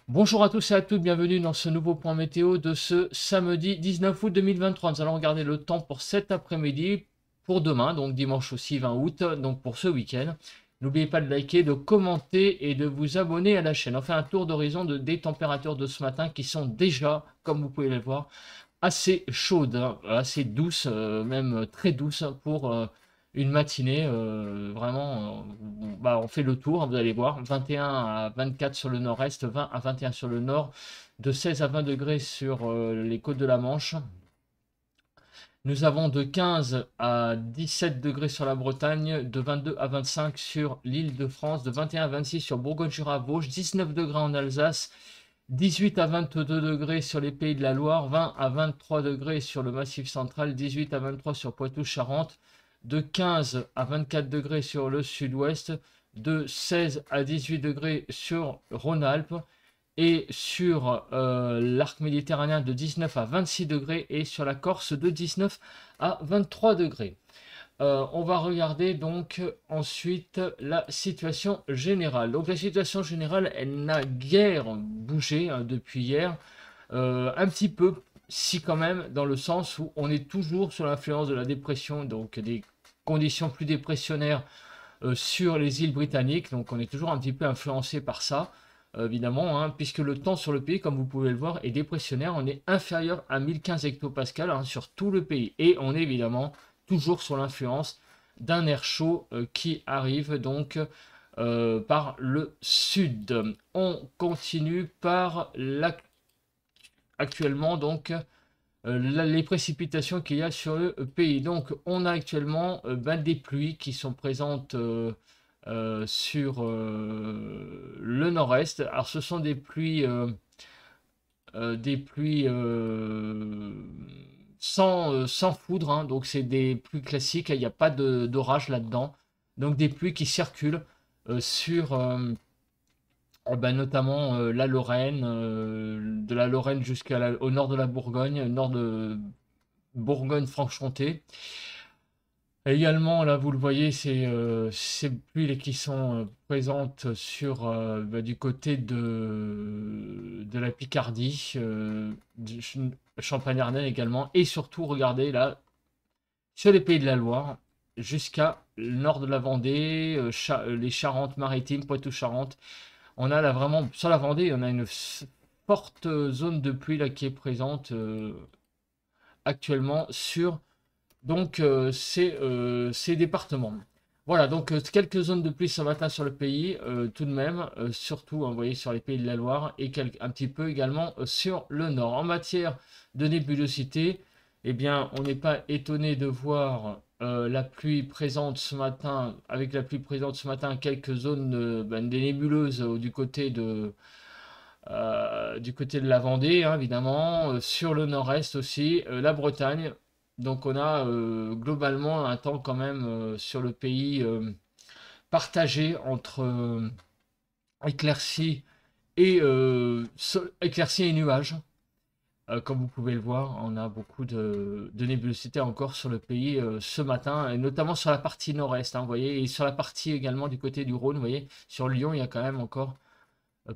Bonjour à tous et à toutes, bienvenue dans ce nouveau point météo de ce samedi 19 août 2023. Nous allons regarder le temps pour cet après-midi, pour demain, donc dimanche aussi 20 août, donc pour ce week-end. N'oubliez pas de liker, de commenter et de vous abonner à la chaîne. On fait un tour d'horizon des températures de ce matin qui sont déjà, comme vous pouvez le voir, assez chaudes, hein, assez douces, même très douces pour une matinée. Vraiment, on fait le tour, vous allez voir. 21 à 24 sur le nord-est, 20 à 21 sur le nord, de 16 à 20 degrés sur les côtes de la Manche. Nous avons de 15 à 17 degrés sur la Bretagne, de 22 à 25 sur l'île de France, de 21 à 26 sur Bourgogne-Jura-Vosges, 19 degrés en Alsace, 18 à 22 degrés sur les Pays de la Loire, 20 à 23 degrés sur le Massif central, 18 à 23 sur Poitou-Charentes, de 15 à 24 degrés sur le sud-ouest, de 16 à 18 degrés sur Rhône-Alpes et sur l'arc méditerranéen de 19 à 26 degrés et sur la Corse de 19 à 23 degrés. On va regarder donc ensuite la situation générale. Donc la situation générale, elle n'a guère bougé hein, depuis hier. Un petit peu, si quand même, dans le sens où on est toujours sous l'influence de la dépression, donc des conditions plus dépressionnaires sur les îles britanniques. Donc on est toujours un petit peu influencé par ça. Évidemment, hein, puisque le temps sur le pays, comme vous pouvez le voir, est dépressionnaire. On est inférieur à 1015 hectopascales hein, sur tout le pays. Et on est évidemment toujours sur l'influence d'un air chaud qui arrive donc par le sud. On continue par actuellement donc les précipitations qu'il y a sur le pays. Donc on a actuellement des pluies qui sont présentes sur le nord-est. Alors ce sont des pluies sans foudre, hein. Donc c'est des pluies classiques, il n'y a pas d'orage là-dedans. Donc des pluies qui circulent sur notamment la Lorraine, de la Lorraine jusqu'au nord de la Bourgogne, nord de Bourgogne-Franche-Comté. Également, là, vous le voyez, ces pluies qui sont présentes sur, du côté de la Picardie, du Champagne-Ardenne également, et surtout, regardez là, sur les Pays de la Loire, jusqu'à le nord de la Vendée, les Charentes-Maritimes, Poitou-Charentes. On a là vraiment, sur la Vendée, on a une forte zone de pluie là qui est présente actuellement sur donc ces départements. Voilà, donc quelques zones de pluie ce matin sur le pays, tout de même, surtout, hein, vous voyez, sur les Pays de la Loire et un petit peu également sur le nord. En matière de nébulosité, eh bien, on n'est pas étonné de voir la pluie présente ce matin, avec la pluie présente ce matin, quelques zones des nébuleuses du côté de la Vendée, hein, évidemment, sur le nord-est aussi, la Bretagne. Donc on a globalement un temps quand même sur le pays partagé entre éclaircies éclaircies et nuages. Comme vous pouvez le voir, on a beaucoup de nébulosité encore sur le pays ce matin, et notamment sur la partie nord-est, hein, vous voyez, et sur la partie également du côté du Rhône, vous voyez, sur Lyon, il y a quand même encore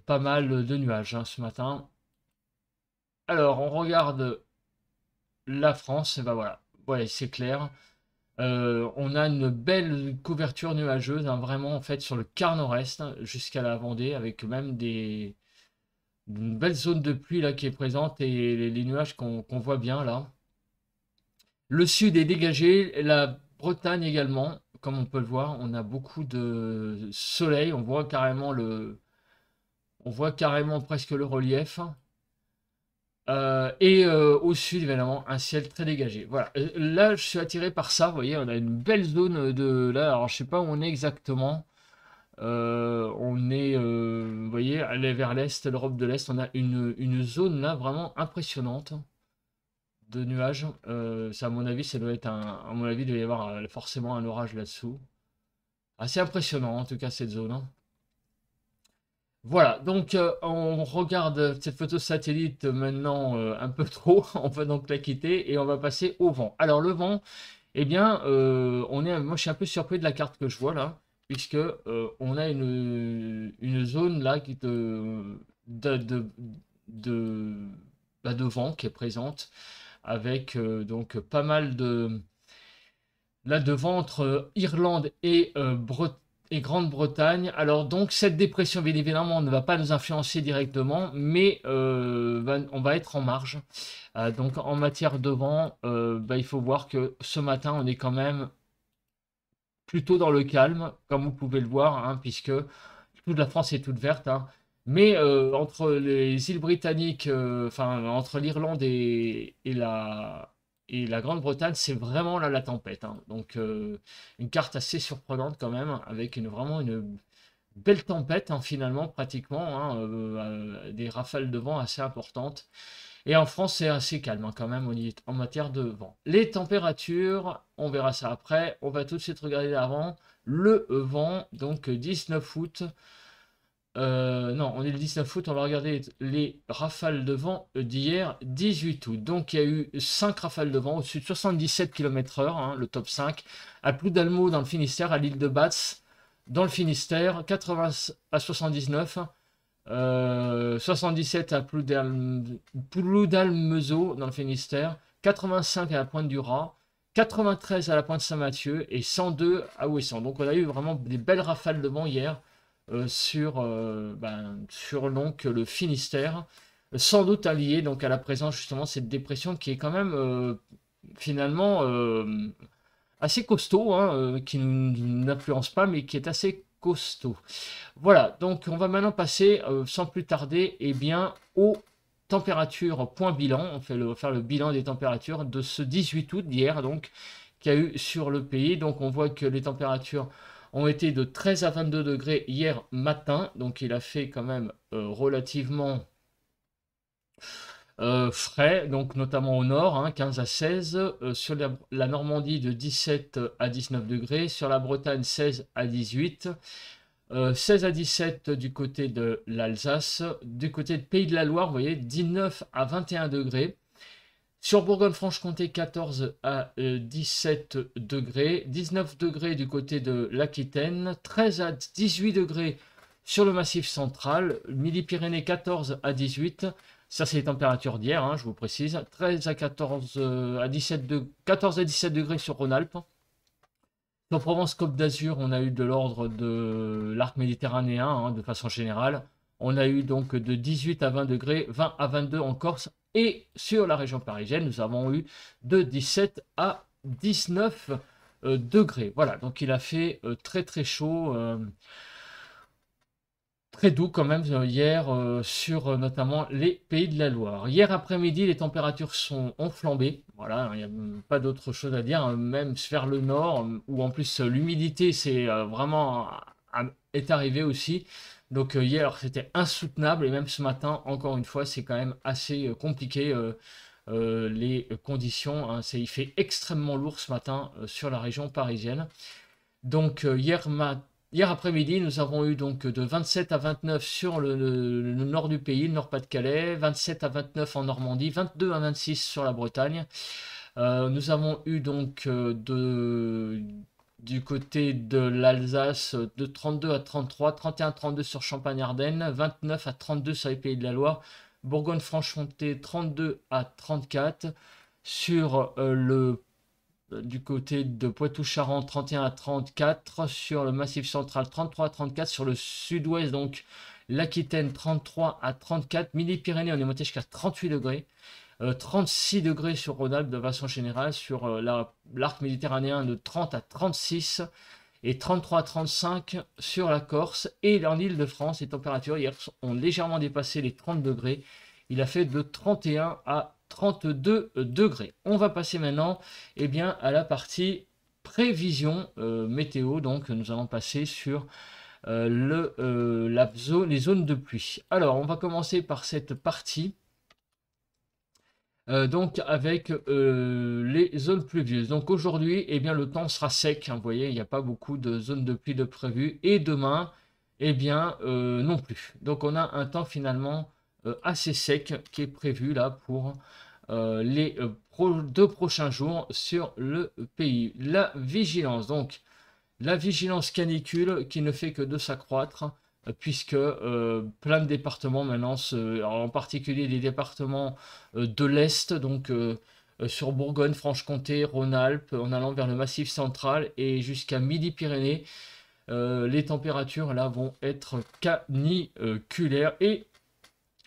pas mal de nuages hein, ce matin. Alors, on regarde la France, et ben voilà, ouais, c'est clair. On a une belle couverture nuageuse, hein, vraiment en fait sur le quart nord-est hein, jusqu'à la Vendée, avec même une belle zone de pluie là qui est présente et les nuages qu'on voit bien là. Le sud est dégagé, la Bretagne également, comme on peut le voir, on a beaucoup de soleil, on voit carrément presque le relief. Au sud, évidemment, un ciel très dégagé. Voilà. Là, je suis attiré par ça. Vous voyez, on a une belle zone de là. Alors, je sais pas où on est exactement. On est, vous voyez, aller vers l'est, l'Europe de l'Est. On a une zone là vraiment impressionnante de nuages. Ça, à mon avis, ça doit être à mon avis, il doit y avoir forcément un orage là-dessous. Assez impressionnant, en tout cas, cette zone, hein. Voilà, donc on regarde cette photo satellite maintenant un peu trop, on va donc la quitter et on va passer au vent. Alors le vent, eh bien, moi je suis un peu surpris de la carte que je vois là. puisque on a une zone là de, de vent qui est présente, avec donc pas mal de là devant entre Irlande et Grande-Bretagne. Alors donc cette dépression, bien évidemment, ne va pas nous influencer directement, mais on va être en marge. Donc en matière de vent, il faut voir que ce matin, on est quand même plutôt dans le calme, comme vous pouvez le voir, hein, puisque toute la France est toute verte, hein. Mais entre les îles britanniques, enfin entre l'Irlande et la Grande-Bretagne, c'est vraiment là la tempête, hein. Donc une carte assez surprenante quand même, avec vraiment une belle tempête, hein, finalement, pratiquement, hein, des rafales de vent assez importantes. Et en France, c'est assez calme, hein, quand même en matière de vent. Les températures, on verra ça après. On va tout de suite regarder avant le vent, donc 19 août. Non, on est le 19 août, on va regarder les rafales de vent d'hier, 18 août. Donc il y a eu 5 rafales de vent au-dessus de 77 km/h, hein, le top 5. À Ploudalmo dans le Finistère, à l'île de Batz dans le Finistère, 80 à 79. 77 à Ploudalmezot dans le Finistère, 85 à la Pointe du Raz, 93 à la Pointe Saint-Mathieu et 102 à Ouessant. Donc on a eu vraiment des belles rafales de vent hier sur donc, le Finistère, sans doute allié donc à la présence justement de cette dépression qui est quand même finalement assez costaud, hein, qui n'influence pas mais qui est assez costaud. Voilà, donc on va maintenant passer sans plus tarder bien, aux températures point bilan. On va faire le bilan des températures de ce 18 août d'hier, donc qu'il y a eu sur le pays. Donc on voit que les températures ont été de 13 à 22 degrés hier matin, donc il a fait quand même relativement frais, donc notamment au nord, hein, 15 à 16, sur la Normandie de 17 à 19 degrés, sur la Bretagne 16 à 18, 16 à 17 du côté de l'Alsace, du côté de Pays de la Loire, vous voyez, 19 à 21 degrés. Sur Bourgogne-Franche-Comté, 14 à 17 degrés, 19 degrés du côté de l'Aquitaine, 13 à 18 degrés sur le Massif central, Midi-Pyrénées 14 à 18, ça c'est les températures d'hier, hein, je vous précise, 13 à 14 à 17 14 à 17 degrés sur Rhône-Alpes. Sur Provence-Côte d'Azur, on a eu de l'ordre de l'arc méditerranéen, hein, de façon générale. On a eu donc de 18 à 20 degrés, 20 à 22 en Corse. Et sur la région parisienne, nous avons eu de 17 à 19 degrés. Voilà, donc il a fait très très chaud, très doux quand même hier sur notamment les Pays de la Loire. Hier après-midi, les températures ont flambé. Voilà, il n'y a pas d'autre chose à dire, hein. Même vers le nord, où en plus l'humidité est arrivée aussi. Donc hier, c'était insoutenable et même ce matin, encore une fois, c'est quand même assez compliqué les conditions, hein. Il fait extrêmement lourd ce matin sur la région parisienne. Donc hier après-midi, nous avons eu donc de 27 à 29 sur le nord du pays, le Nord-Pas-de-Calais, 27 à 29 en Normandie, 22 à 26 sur la Bretagne. Nous avons eu donc du côté de l'Alsace de 32 à 33, 31 à 32 sur Champagne-Ardenne, 29 à 32 sur les Pays de la Loire, Bourgogne-Franche-Comté 32 à 34, sur du côté de Poitou-Charentes 31 à 34, sur le Massif central 33 à 34, sur le sud-ouest donc l'Aquitaine 33 à 34, Midi-Pyrénées on est monté jusqu'à 38 degrés, 36 degrés sur Rhône-Alpes de façon générale, sur l'arc méditerranéen de 30 à 36 et 33 à 35 sur la Corse et en Île-de-France. Les températures hier ont légèrement dépassé les 30 degrés. Il a fait de 31 à 32 degrés. On va passer maintenant à la partie prévision météo. Donc nous allons passer sur les zones de pluie. Alors on va commencer par cette partie. Donc avec les zones pluvieuses. Donc aujourd'hui, le temps sera sec, hein, vous voyez, il n'y a pas beaucoup de zones de pluie de prévues. Et demain, non plus. Donc on a un temps finalement assez sec qui est prévu là pour les 2 prochains jours sur le pays. La vigilance, donc la vigilance canicule qui ne fait que de s'accroître, puisque plein de départements maintenant, en particulier les départements de l'Est, donc sur Bourgogne, Franche-Comté, Rhône-Alpes, en allant vers le Massif central et jusqu'à Midi-Pyrénées, les températures là vont être caniculaires. Et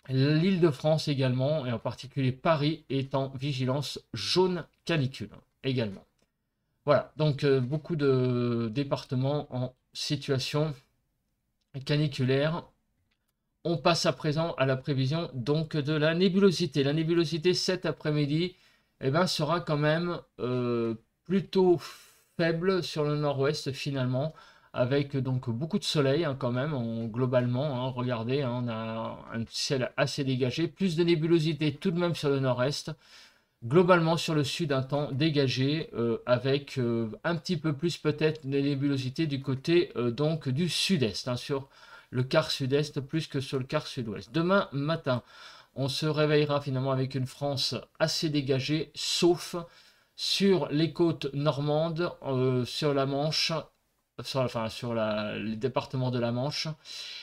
l'Île-de-France également, et en particulier Paris, est en vigilance jaune canicule également. Voilà, donc beaucoup de départements en situation caniculaire. On passe à présent à la prévision donc de la nébulosité. La nébulosité cet après-midi sera quand même plutôt faible sur le nord-ouest finalement, avec donc beaucoup de soleil quand même globalement. Regardez, on a un ciel assez dégagé, plus de nébulosité tout de même sur le nord-est. Globalement sur le sud, un temps dégagé avec un petit peu plus peut-être de nébulosité du côté donc du sud-est, sur le quart sud-est plus que sur le quart sud-ouest. Demain matin, on se réveillera finalement avec une France assez dégagée, sauf sur les côtes normandes, sur la Manche, sur les départements de la Manche,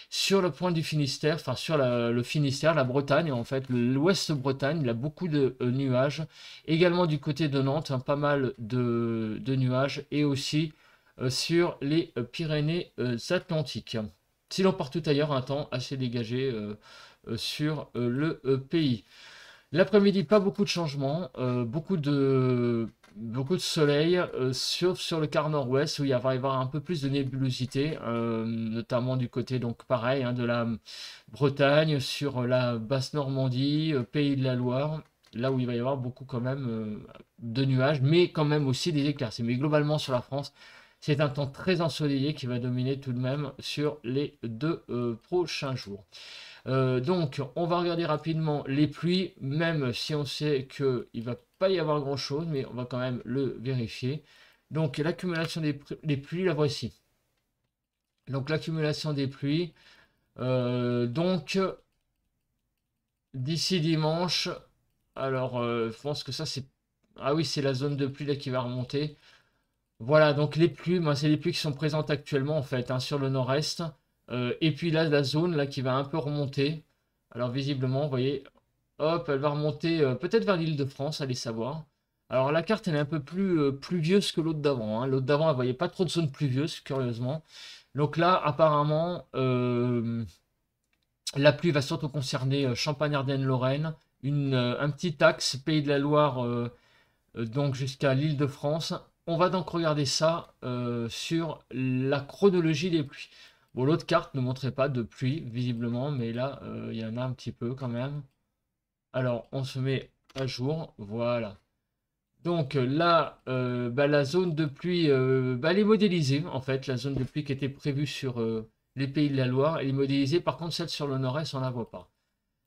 sur le point du Finistère, sur le Finistère, la Bretagne, en fait, l'ouest Bretagne, il y a beaucoup de nuages. Également du côté de Nantes, pas mal de nuages, et aussi sur les Pyrénées-Atlantiques. Sinon, partout ailleurs, un temps assez dégagé sur le pays. L'après-midi, pas beaucoup de changements, beaucoup de soleil, sauf sur le quart nord-ouest où il va y avoir un peu plus de nébulosité, notamment du côté, donc pareil, de la Bretagne, sur la basse Normandie, Pays de la Loire, là où il va y avoir beaucoup quand même de nuages, mais quand même aussi des éclaircies. Mais globalement sur la France, c'est un temps très ensoleillé qui va dominer tout de même sur les 2 prochains jours. Donc, on va regarder rapidement les pluies, même si on sait qu'il ne va pas y avoir grand-chose, mais on va quand même le vérifier. Donc, l'accumulation des pluies, la voici. Donc, l'accumulation des pluies, donc, d'ici dimanche, alors, je pense que ça, c'est... Ah oui, c'est la zone de pluie là qui va remonter. Voilà, donc les pluies, c'est les pluies qui sont présentes actuellement, en fait, sur le nord-est. Et puis là, la zone là qui va un peu remonter. Alors visiblement, vous voyez, hop, elle va remonter peut-être vers l'Île-de-France, allez savoir. Alors la carte, elle est un peu plus pluvieuse que l'autre d'avant. L'autre d'avant, elle ne voyait pas trop de zones pluvieuses, curieusement. Donc là, apparemment, la pluie va surtout concerner Champagne-Ardenne-Lorraine, un petit axe Pays de la Loire, donc jusqu'à l'Île-de-France. On va donc regarder ça sur la chronologie des pluies. Bon, l'autre carte ne montrait pas de pluie, visiblement, mais là, il y en a un petit peu quand même. Alors, on se met à jour, voilà. Donc là, la zone de pluie, elle est modélisée, en fait. La zone de pluie qui était prévue sur les Pays de la Loire, elle est modélisée. Par contre, celle sur le nord-est, on ne la voit pas.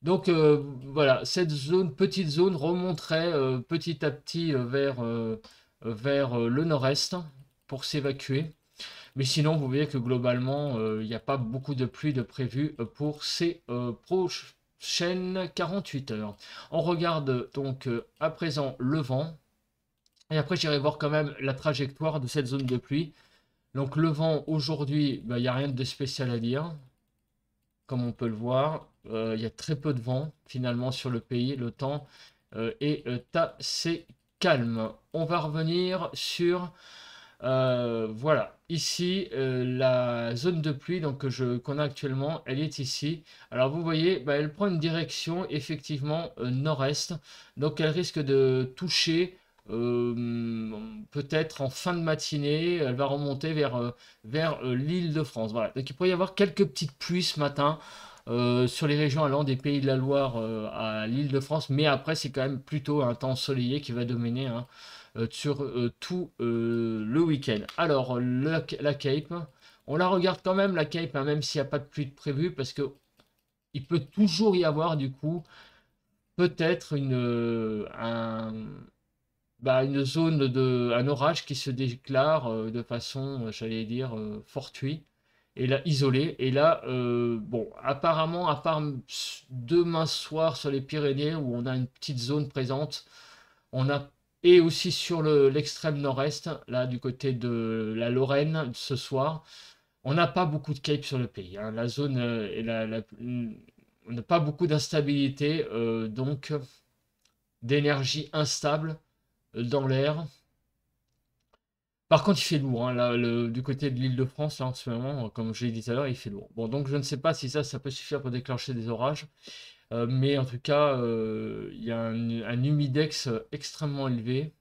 Donc voilà, cette petite zone remonterait petit à petit vers le nord-est pour s'évacuer. Mais sinon, vous voyez que globalement, il n'y a pas beaucoup de pluie de prévu pour ces prochaines 48 heures. On regarde donc à présent le vent. Et après, j'irai voir quand même la trajectoire de cette zone de pluie. Donc le vent, aujourd'hui, il n'y a rien de spécial à dire. Comme on peut le voir, il y a très peu de vent finalement sur le pays. Le temps est assez calme. On va revenir sur... voilà, ici, la zone de pluie qu'on a actuellement, elle est ici. Alors vous voyez, elle prend une direction effectivement nord-est. Donc elle risque de toucher peut-être en fin de matinée. Elle va remonter vers l'Île-de-France. Voilà, donc il pourrait y avoir quelques petites pluies ce matin. Sur les régions allant des Pays de la Loire à l'Île-de-France, mais après c'est quand même plutôt un temps ensoleillé qui va dominer sur tout le week-end. Alors la Cape, on la regarde quand même la Cape, même s'il n'y a pas de pluie de prévu, parce que il peut toujours y avoir du coup peut-être une zone un orage qui se déclare de façon, j'allais dire, fortuite et là isolée. Et là, bon, apparemment, à part demain soir sur les Pyrénées où on a une petite zone présente, on n'a Et aussi sur l'extrême nord-est, là du côté de la Lorraine, ce soir, on n'a pas beaucoup de cape sur le pays, hein. La zone on n'a pas beaucoup d'instabilité, donc d'énergie instable dans l'air. Par contre, il fait lourd, hein, là, du côté de l'Île-de-France, là, en ce moment, comme je l'ai dit tout à l'heure, il fait lourd. Bon, donc je ne sais pas si ça peut suffire pour déclencher des orages, mais en tout cas, il y a un humidex extrêmement élevé.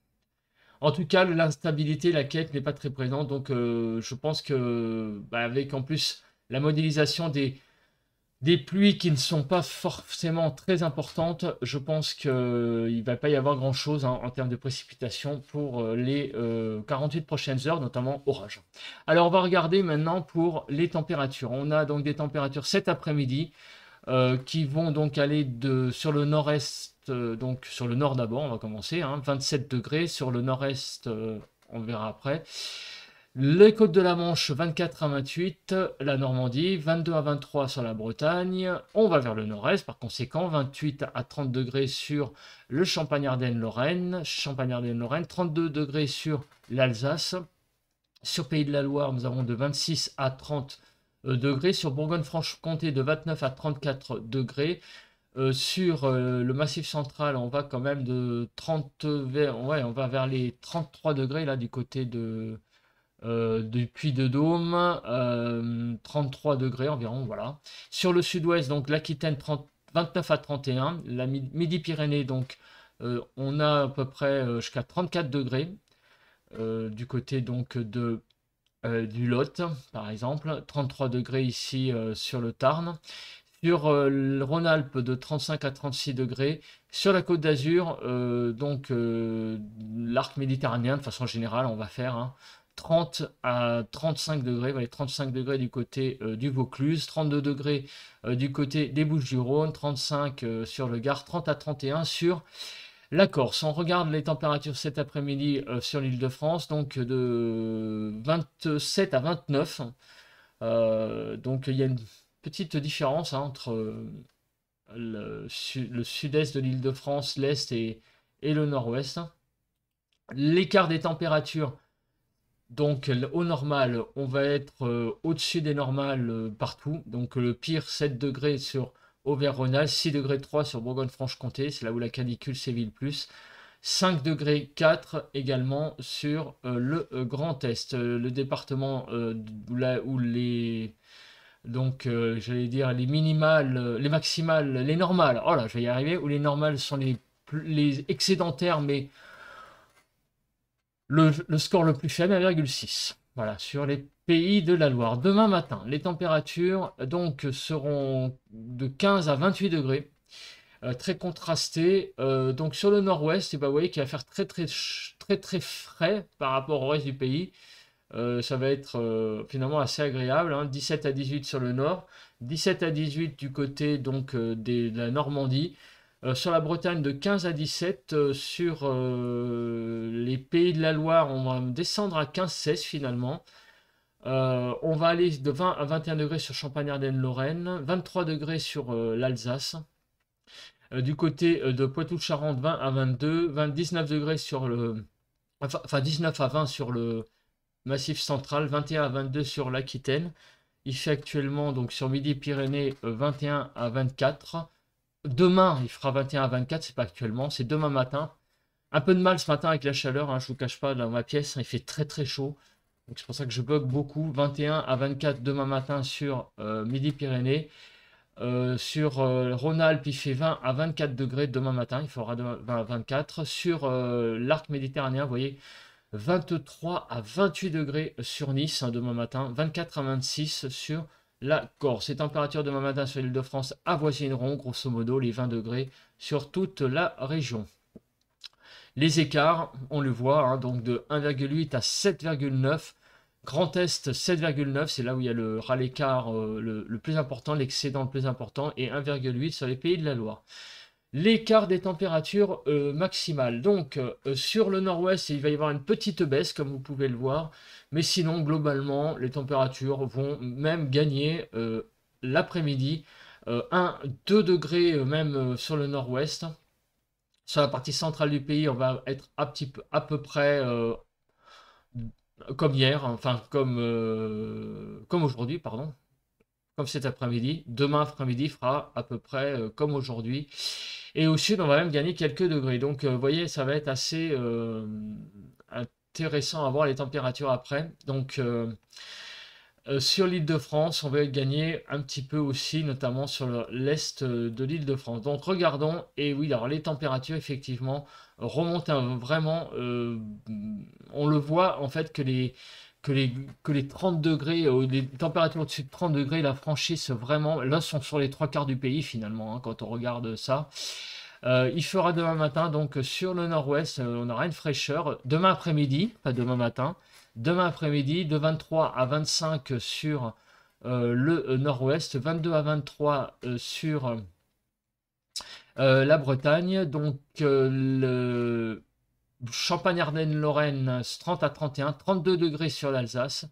En tout cas, l'instabilité, la quête n'est pas très présente, donc je pense que, bah, avec en plus la modélisation des pluies qui ne sont pas forcément très importantes, je pense qu'il ne va pas y avoir grand-chose, hein, en termes de précipitations pour les 48 prochaines heures, notamment orage. Alors on va regarder maintenant pour les températures. On a donc des températures cet après-midi qui vont donc aller sur le nord-est, donc sur le nord d'abord, on va commencer, hein, 27 degrés, sur le nord-est, on verra après. Les côtes de la Manche, 24 à 28, la Normandie, 22 à 23 sur la Bretagne. On va vers le nord-est, par conséquent, 28 à 30 degrés sur le Champagne-Ardenne-Lorraine, 32 degrés sur l'Alsace. Sur Pays de la Loire, nous avons de 26 à 30 degrés. Sur Bourgogne-Franche-Comté, de 29 à 34 degrés. Sur le Massif central, on va quand même de 30 ouais, on va vers les 33 degrés là du côté du Puy-de-Dôme, 33 degrés environ, voilà. Sur le sud-ouest, donc l'Aquitaine, 29 à 31, la Midi-Pyrénées, donc on a à peu près jusqu'à 34 degrés, du côté donc du Lot, par exemple, 33 degrés ici sur le Tarn. Sur le Rhône-Alpes de 35 à 36 degrés. Sur la Côte d'Azur, donc l'arc méditerranéen, de façon générale, on va faire, hein, 30 à 35 degrés. Voilà, 35 degrés du côté du Vaucluse, 32 degrés du côté des Bouches-du-Rhône, 35 sur le Gard, 30 à 31 sur la Corse. On regarde les températures cet après-midi sur l'Île-de-France, donc de 27 à 29. Donc il y a une petite différence, hein, entre le sud-est de l'Île-de-France, l'est et le nord-ouest. L'écart des températures, donc au normal, on va être au-dessus des normales partout. Donc le pire 7 degrés sur Auvergne-Rhône-Alpes, 6 degrés 3 sur Bourgogne-Franche-Comté, c'est là où la canicule sévit le plus. 5 degrés 4 également sur le Grand Est, le département où les donc, j'allais dire les minimales, les maximales, les normales. Oh là, je vais y arriver. Où les normales sont les excédentaires, mais le score le plus faible, 1,6. Voilà, sur les pays de la Loire. Demain matin, les températures donc seront de 15 à 28 degrés. Très contrastées. Donc, sur le nord-ouest, et ben, vous voyez qu'il va faire très, très, très, très frais par rapport au reste du pays. Ça va être finalement assez agréable, hein. 17 à 18 sur le nord, 17 à 18 du côté donc de la Normandie, sur la Bretagne de 15 à 17, sur les pays de la Loire on va descendre à 15-16 finalement. On va aller de 20 à 21 degrés sur Champagne-Ardenne-Lorraine, 23 degrés sur l'Alsace. Du côté de Poitou-Charentes, 20 à 22, 19 degrés sur enfin 19 à 20 sur le Massif central, 21 à 22 sur l'Aquitaine. Il fait actuellement donc sur Midi-Pyrénées 21 à 24. Demain, il fera 21 à 24, c'est pas actuellement, c'est demain matin. Un peu de mal ce matin avec la chaleur, hein, je vous cache pas, dans ma pièce, il fait très très chaud. Donc c'est pour ça que je bug beaucoup. 21 à 24 demain matin sur Midi-Pyrénées. Sur Rhône-Alpes, il fait 20 à 24 degrés demain matin, il fera 20 à 24. Sur l'arc méditerranéen, vous voyez, 23 à 28 degrés sur Nice, hein, demain matin, 24 à 26 sur la Corse. Les températures demain matin sur l'île de France avoisineront grosso modo les 20 degrés sur toute la région. Les écarts, on le voit, hein, donc de 1,8 à 7,9. Grand Est 7,9, c'est là où il y a le ras l'écart le plus important, l'excédent le plus important, et 1,8 sur les pays de la Loire. L'écart des températures maximales. Donc, sur le nord-ouest, il va y avoir une petite baisse, comme vous pouvez le voir. Mais sinon, globalement, les températures vont même gagner l'après-midi. 1-2 degrés même sur le nord-ouest. Sur la partie centrale du pays, on va être à peu près comme hier, enfin comme aujourd'hui, pardon, comme cet après-midi. Demain après-midi fera à peu près comme aujourd'hui. Et au sud, on va même gagner quelques degrés. Donc, vous voyez, ça va être assez intéressant à voir les températures après. Donc, sur l'île de France, on va gagner un petit peu aussi, notamment sur l'est de l'île de France. Donc regardons, et oui, alors les températures effectivement remontent vraiment, on le voit en fait que les 30 degrés, les températures au-dessus de 30 degrés, la franchissent vraiment, là sont sur les trois quarts du pays finalement, hein, quand on regarde ça. Il fera demain matin, donc sur le nord-ouest, on aura une fraîcheur. Demain après-midi, pas demain matin, demain après-midi, de 23 à 25 sur le nord-ouest, 22 à 23 sur la Bretagne. Donc le Champagne-Ardenne-Lorraine, 30 à 31, 32 degrés sur l'Alsace.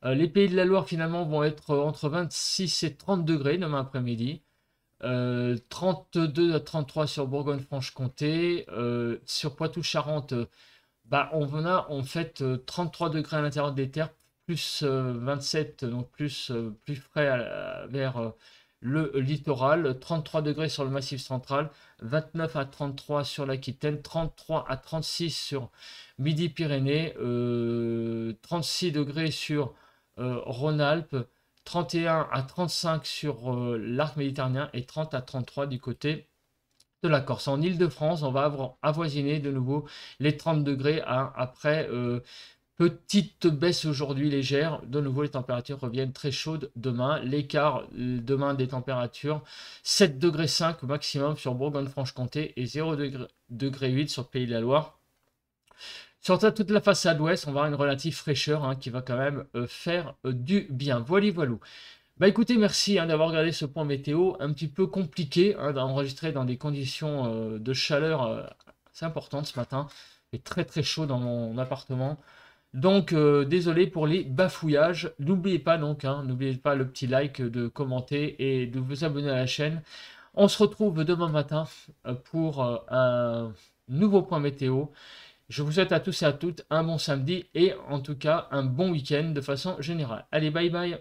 Les Pays de la Loire finalement vont être entre 26 et 30 degrés demain après-midi. 32 à 33 sur Bourgogne-Franche-Comté. Sur Poitou-Charentes, bah, on a en fait 33 degrés à l'intérieur des terres, plus 27, donc plus frais vers le littoral, 33 degrés sur le massif central, 29 à 33 sur l'Aquitaine, 33 à 36 sur Midi-Pyrénées, 36 degrés sur Rhône-Alpes, 31 à 35 sur l'arc méditerranéen et 30 à 33 du côté de la Corse. En Île-de-France, on va avoisiner de nouveau les 30 degrés après petite baisse aujourd'hui légère. De nouveau, les températures reviennent très chaudes demain. L'écart demain des températures, 7 degrés 5 maximum sur Bourgogne-Franche-Comté et 0 degré 8 sur Pays de la Loire. Sur toute la façade ouest, on va avoir une relative fraîcheur hein, qui va quand même faire du bien. Voilà, voilou. Bah écoutez, merci hein, d'avoir regardé ce point météo un petit peu compliqué hein, d'enregistrer dans des conditions de chaleur assez importantes ce matin. Il est très très chaud dans mon appartement. Donc désolé pour les bafouillages. N'oubliez pas donc, hein, n'oubliez pas le petit like, de commenter et de vous abonner à la chaîne. On se retrouve demain matin pour un nouveau point météo. Je vous souhaite à tous et à toutes un bon samedi et en tout cas un bon week-end de façon générale. Allez, bye bye!